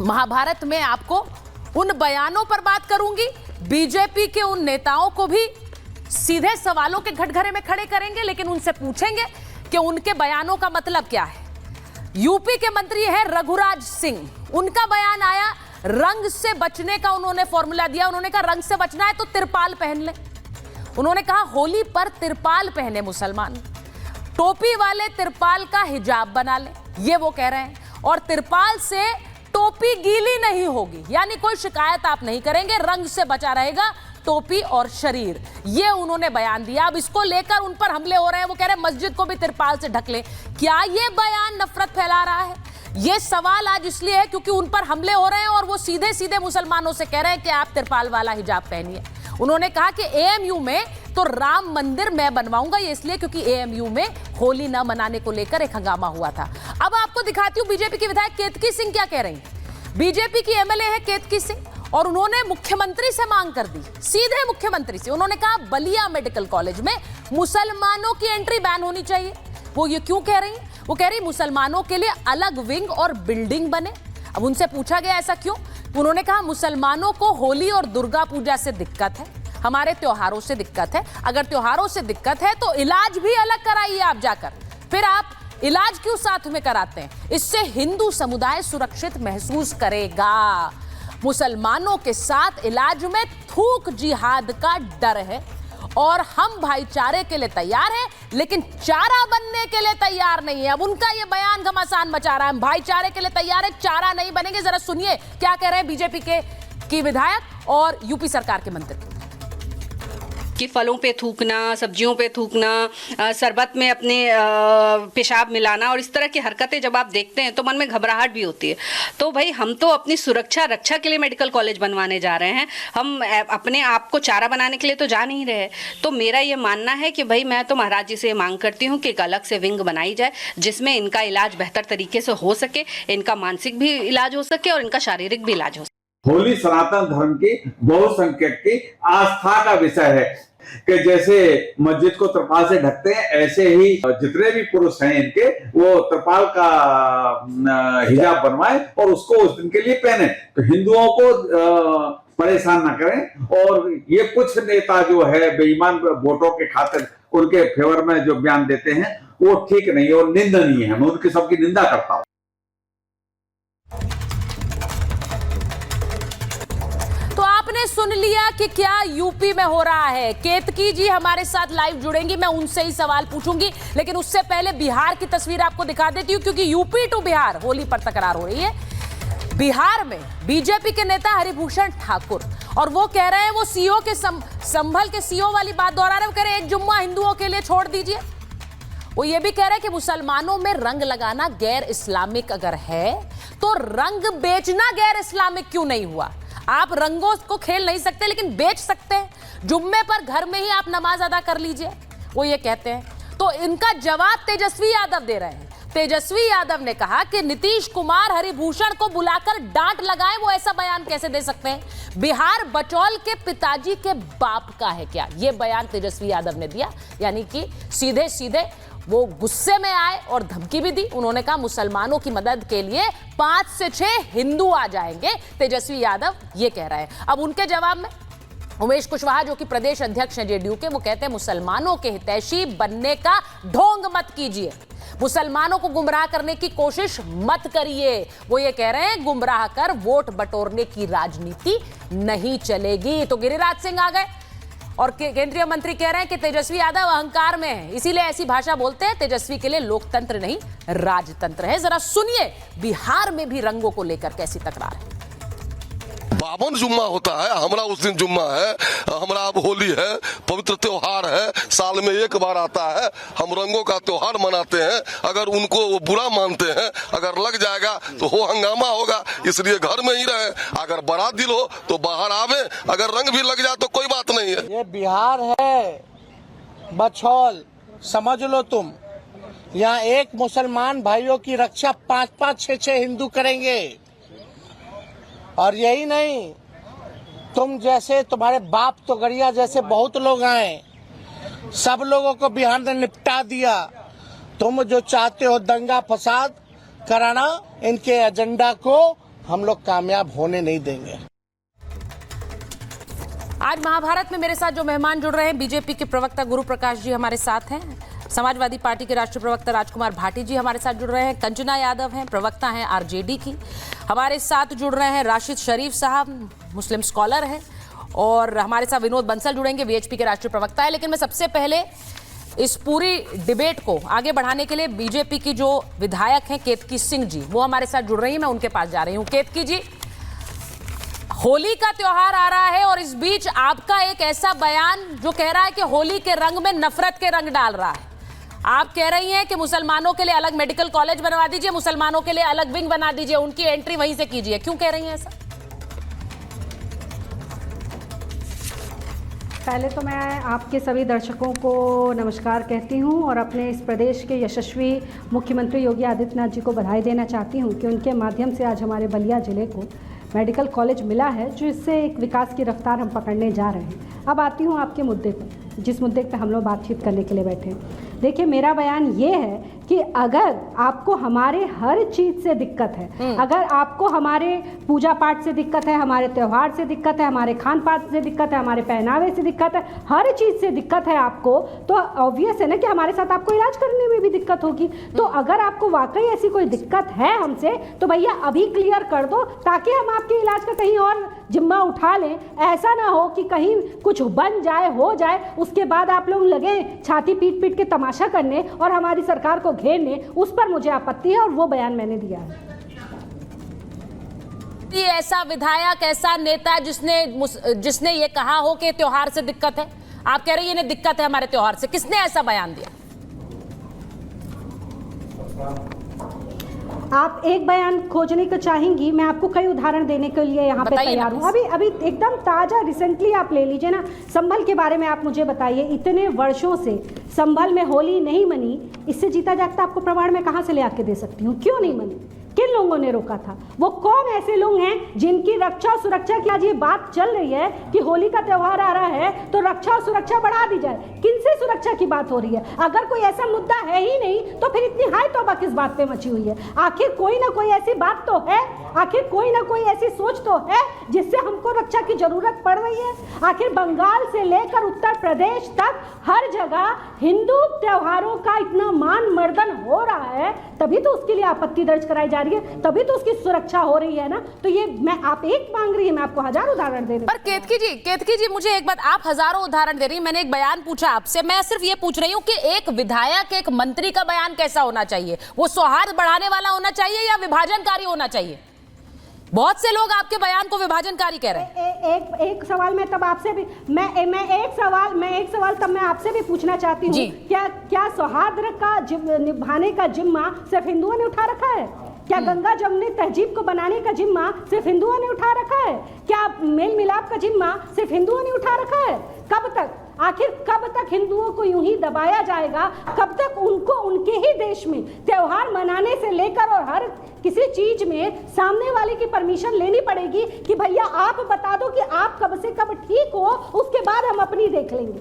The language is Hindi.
महाभारत में आपको उन बयानों पर बात करूंगी, बीजेपी के उन नेताओं को भी सीधे सवालों के कटघरे में खड़े करेंगे, लेकिन उनसे पूछेंगे कि उनके बयानों का मतलब क्या है। यूपी के मंत्री हैं रघुराज सिंह, उनका बयान आया, रंग से बचने का उन्होंने फॉर्मूला दिया। उन्होंने कहा रंग से बचना है तो तिरपाल पहन ले। उन्होंने कहा होली पर तिरपाल पहने मुसलमान, टोपी वाले तिरपाल का हिजाब बना ले, ये वो कह रहे हैं। और तिरपाल से टोपी गीली नहीं होगी, यानी कोई शिकायत आप नहीं करेंगे, रंग से बचा रहेगा टोपी और शरीर, ये उन्होंने बयान दिया। अब इसको लेकर उन पर हमले हो रहे हैं। वो कह रहे हैं मस्जिद को भी तिरपाल से ढक ले। क्या ये बयान नफरत फैला रहा है? ये सवाल आज इसलिए है क्योंकि उन पर हमले हो रहे हैं और वो सीधे सीधे मुसलमानों से कह रहे हैं कि आप तिरपाल वाला हिजाब पहनिए। उन्होंने कहा कि एएमयू में तो राम मंदिर मैं बनवाऊंगा, ये इसलिए क्योंकि एएमयू में होली न मनाने को लेकर एक हंगामा हुआ था। अब आपको दिखाती हूं बीजेपी की विधायक केतकी सिंह क्या कह रही हैं। बीजेपी की एमएलए है केतकी सिंह, और उन्होंने मुख्यमंत्री से मांग कर दी, सीधे मुख्यमंत्री से। उन्होंने कहा बलिया मेडिकल कॉलेज में मुसलमानों की एंट्री बैन होनी चाहिए। वो ये क्यों कह रही हैं? वो कह रही मुसलमानों के लिए अलग विंग और बिल्डिंग बने। अब उनसे पूछा गया ऐसा क्यों? उन्होंने कहा मुसलमानों को होली और दुर्गा पूजा से दिक्कत है, हमारे त्योहारों से दिक्कत है। अगर त्योहारों से दिक्कत है तो इलाज भी अलग कराइए आप जाकर, फिर आप इलाज क्यों साथ में कराते हैं? इससे हिंदू समुदाय सुरक्षित महसूस करेगा। मुसलमानों के साथ इलाज में थूक जिहाद का डर है और हम भाईचारे के लिए तैयार हैं, लेकिन चारा बनने के लिए तैयार नहीं है। अब उनका ये बयान घमासान मचा रहा है, हम भाईचारे के लिए तैयार है, चारा नहीं बनेंगे। जरा सुनिए क्या कह रहे हैं बीजेपी की विधायक और यूपी सरकार के मंत्री। कि फलों पे थूकना, सब्जियों पे थूकना, शरबत में अपने पेशाब मिलाना और इस तरह की हरकतें जब आप देखते हैं तो मन में घबराहट भी होती है। तो भाई हम तो अपनी सुरक्षा रक्षा के लिए मेडिकल कॉलेज बनवाने जा रहे हैं, हम अपने आप को चारा बनाने के लिए तो जा नहीं रहे। तो मेरा ये मानना है कि भाई मैं तो महाराज जी से मांग करती हूँ कि एक अलग से विंग बनाई जाए जिसमें इनका इलाज बेहतर तरीके से हो सके, इनका मानसिक भी इलाज हो सके और इनका शारीरिक भी इलाज हो सके। होली सनातन धर्म की बहुसंख्यक की आस्था का विषय है कि जैसे मस्जिद को त्रिपाल से ढकते हैं, ऐसे ही जितने भी पुरुष हैं इनके वो त्रिपाल का हिजाब बनवाएं और उसको उस दिन के लिए पहने, तो हिंदुओं को परेशान ना करें। और ये कुछ नेता जो है बेईमान वोटों के खातिर उनके फेवर में जो बयान देते हैं वो ठीक नहीं है और निंदनीय है। मैं उनकी सबकी निंदा करता हूं। आपने सुन लिया कि क्या यूपी में हो रहा है। केतकी जी हमारे साथ लाइव जुड़ेंगी, मैं उनसे ही सवाल पूछूंगी, लेकिन उससे पहले बिहार की तस्वीर आपको दिखा देती हूं क्योंकि यूपी टू बिहार होली पर तकरार हो रही है। बिहार में बीजेपी के नेता हरिभूषण ठाकुर, और वो कह रहे हैं, वो सीओ के संभल के सीओ वाली बात दोहरा रहे हैं। वो कह रहे हैं एक जुम्मा हिंदुओं के लिए छोड़ दीजिए। वो ये भी कह रहे हैं कि मुसलमानों में रंग लगाना गैर इस्लामिक अगर है तो रंग बेचना गैर इस्लामिक क्यों नहीं हुआ? आप रंगों को खेल नहीं सकते लेकिन बेच सकते हैं। जुम्मे पर घर में ही आप नमाज अदा कर लीजिए, वो ये कहते हैं। तो इनका जवाब तेजस्वी यादव दे रहे हैं। तेजस्वी यादव ने कहा कि नीतीश कुमार हरिभूषण को बुलाकर डांट लगाए, वो ऐसा बयान कैसे दे सकते हैं? बिहार बचौल के पिताजी के बाप का है क्या? ये बयान तेजस्वी यादव ने दिया, यानी कि सीधे सीधे वो गुस्से में आए और धमकी भी दी। उन्होंने कहा मुसलमानों की मदद के लिए 5 से 6 हिंदू आ जाएंगे, तेजस्वी यादव ये कह रहे हैं। अब उनके जवाब में उमेश कुशवाहा जो कि प्रदेश अध्यक्ष हैं जेडीयू के, वो कहते हैं मुसलमानों के हितैषी बनने का ढोंग मत कीजिए, मुसलमानों को गुमराह करने की कोशिश मत करिए। वो ये कह रहे हैं गुमराह कर वोट बटोरने की राजनीति नहीं चलेगी। तो गिरिराज सिंह आ गए और केंद्रीय मंत्री कह रहे हैं कि तेजस्वी यादव अहंकार में है, इसीलिए ऐसी भाषा बोलते हैं। तेजस्वी के लिए लोकतंत्र नहीं राजतंत्र है। जरा सुनिए बिहार में भी रंगों को लेकर कैसी तकरार है। 52 जुम्मा होता है, हमारा उस दिन जुम्मा है, हमारा अब होली है, पवित्र त्योहार है, साल में एक बार आता है, हम रंगों का त्योहार मनाते हैं। अगर उनको वो बुरा मानते हैं, अगर लग जाएगा तो हो हंगामा होगा, इसलिए घर में ही रहे। अगर बड़ा दिल हो तो बाहर आवे, अगर रंग भी लग जाए तो कोई बात नहीं है। ये बिहार है बछौल, समझ लो तुम। यहाँ एक मुसलमान भाइयों की रक्षा 5-5, 6-6 हिंदू करेंगे। और यही नहीं, तुम जैसे तुम्हारे बाप तो गड़िया जैसे बहुत लोग आए, सब लोगों को बिहार ने निपटा दिया। तुम जो चाहते हो दंगा फसाद कराना, इनके एजेंडा को हम लोग कामयाब होने नहीं देंगे। आज महाभारत में मेरे साथ जो मेहमान जुड़ रहे हैं, बीजेपी के प्रवक्ता गुरु प्रकाश जी हमारे साथ हैं, समाजवादी पार्टी के राष्ट्रीय प्रवक्ता राजकुमार भाटी जी हमारे साथ जुड़ रहे हैं, कंचना यादव हैं, प्रवक्ता हैं आरजेडी की, हमारे साथ जुड़ रहे हैं राशिद शरीफ साहब, मुस्लिम स्कॉलर हैं, और हमारे साथ विनोद बंसल जुड़ेंगे, वीएचपी के राष्ट्रीय प्रवक्ता है। लेकिन मैं सबसे पहले इस पूरी डिबेट को आगे बढ़ाने के लिए बीजेपी की जो विधायक हैं केतकी सिंह जी, वो हमारे साथ जुड़ रही हैं, मैं उनके पास जा रही हूँ। केतकी जी, होली का त्योहार आ रहा है और इस बीच आपका एक ऐसा बयान जो कह रहा है कि होली के रंग में नफरत के रंग डाल रहा है। आप कह रही हैं कि मुसलमानों के लिए अलग मेडिकल कॉलेज बनवा दीजिए, मुसलमानों के लिए अलग विंग बना दीजिए, उनकी एंट्री वहीं से कीजिए। क्यों कह रही हैं ऐसा? पहले तो मैं आपके सभी दर्शकों को नमस्कार कहती हूं और अपने इस प्रदेश के यशस्वी मुख्यमंत्री योगी आदित्यनाथ जी को बधाई देना चाहती हूं कि उनके माध्यम से आज हमारे बलिया जिले को मेडिकल कॉलेज मिला है, जो इससे एक विकास की रफ्तार हम पकड़ने जा रहे हैं। अब आती हूं आपके मुद्दे पर, जिस मुद्दे पर हम लोग बातचीत करने के लिए बैठे हैं। देखिए, मेरा बयान ये है कि अगर आपको हमारे हर चीज़ से दिक्कत है, अगर आपको हमारे पूजा पाठ से दिक्कत है, हमारे त्यौहार से दिक्कत है, हमारे खान पान से दिक्कत है, हमारे पहनावे से दिक्कत है, हर चीज़ से दिक्कत है आपको, तो ऑब्वियस है ना कि हमारे साथ आपको इलाज करने में भी दिक्कत होगी। तो अगर आपको वाकई ऐसी कोई दिक्कत है हमसे, तो भैया अभी क्लियर कर दो, ताकि हम आपके इलाज का कहीं और जिम्मा उठा लें। ऐसा ना हो कि कहीं कुछ बन जाए, हो जाए, उसके बाद आप लोग लगे छाती पीट पीट के तमाशा करने और हमारी सरकार को घेरने। उस पर मुझे आपत्ति है और वो बयान मैंने दिया है। ऐसा विधायक, ऐसा नेता जिसने ये कहा हो कि त्योहार से दिक्कत है, आप कह रही हैं इन्हें दिक्कत है हमारे त्योहार से, किसने ऐसा बयान दिया? आप एक बयान खोजने को चाहेंगी, मैं आपको कई उदाहरण देने के लिए यहाँ पे तैयार हूँ। अभी एकदम ताज़ा रिसेंटली आप ले लीजिए ना, संभल के बारे में आप मुझे बताइए। इतने वर्षों से संभल में होली नहीं मनी, इससे जीता जागता आपको प्रमाण में कहाँ से ले आके दे सकती हूँ? क्यों नहीं मनी? किन लोगों ने रोका था? वो कौन ऐसे लोग हैं जिनकी रक्षा और सुरक्षा की आज ये बात चल रही है कि होली का त्योहार आ रहा है तो रक्षा और सुरक्षा बढ़ा दी जाए? किनसे सुरक्षा की बात हो रही है? अगर कोई ऐसा मुद्दा है ही नहीं तो फिर इतनी हाय तौबा किस बात पे मची हुई है? आखिर कोई ना कोई ऐसी बात तो है, आखिर कोई ना कोई ऐसी सोच तो है जिससे हमको रक्षा की जरूरत पड़ रही है। आखिर बंगाल से लेकर उत्तर प्रदेश तक हर जगह हिंदू त्योहारों का इतना मान मर्दन हो रहा है, तभी तो उसके लिए आपत्ति दर्ज कराई जा रही है, तभी तो उसकी सुरक्षा हो रही है ना। तो ये मैं, आप एक मांग रही है, मैं आपको हजार उदाहरण दे रही हूं। पर केतकी जी मुझे एक बात, आप हजारों उदाहरण दे रही हैं, मैंने एक बयान पूछा आपसे, मैं सिर्फ ये पूछ रही हूँ कि एक विधायक, एक मंत्री का बयान कैसा होना चाहिए? वो सौहार्द बढ़ाने वाला होना चाहिए या विभाजनकारी होना चाहिए? बहुत से लोग आपके बयान को विभाजनकारी कह रहे हैं। एक सवाल मैं तब आपसे भी मैं एक सवाल तब मैं आपसे भी पूछना चाहती हूँ, क्या सौहार्द का निभाने का जिम्मा सिर्फ हिंदुओं ने उठा रखा है? क्या गंगा जमुनी तहजीब को बनाने का जिम्मा सिर्फ हिंदुओं ने उठा रखा है? क्या मेल मिलाप का जिम्मा सिर्फ हिंदुओं ने उठा रखा है? कब तक, आखिर कब तक हिंदुओं को यूं ही दबाया जाएगा? कब तक उनको उनके ही देश में त्योहार मनाने से लेकर और हर किसी चीज में सामने वाले की परमिशन लेनी पड़ेगी कि भैया आप बता दो कि आप कब से कब ठीक हो, उसके बाद हम अपनी देख लेंगे?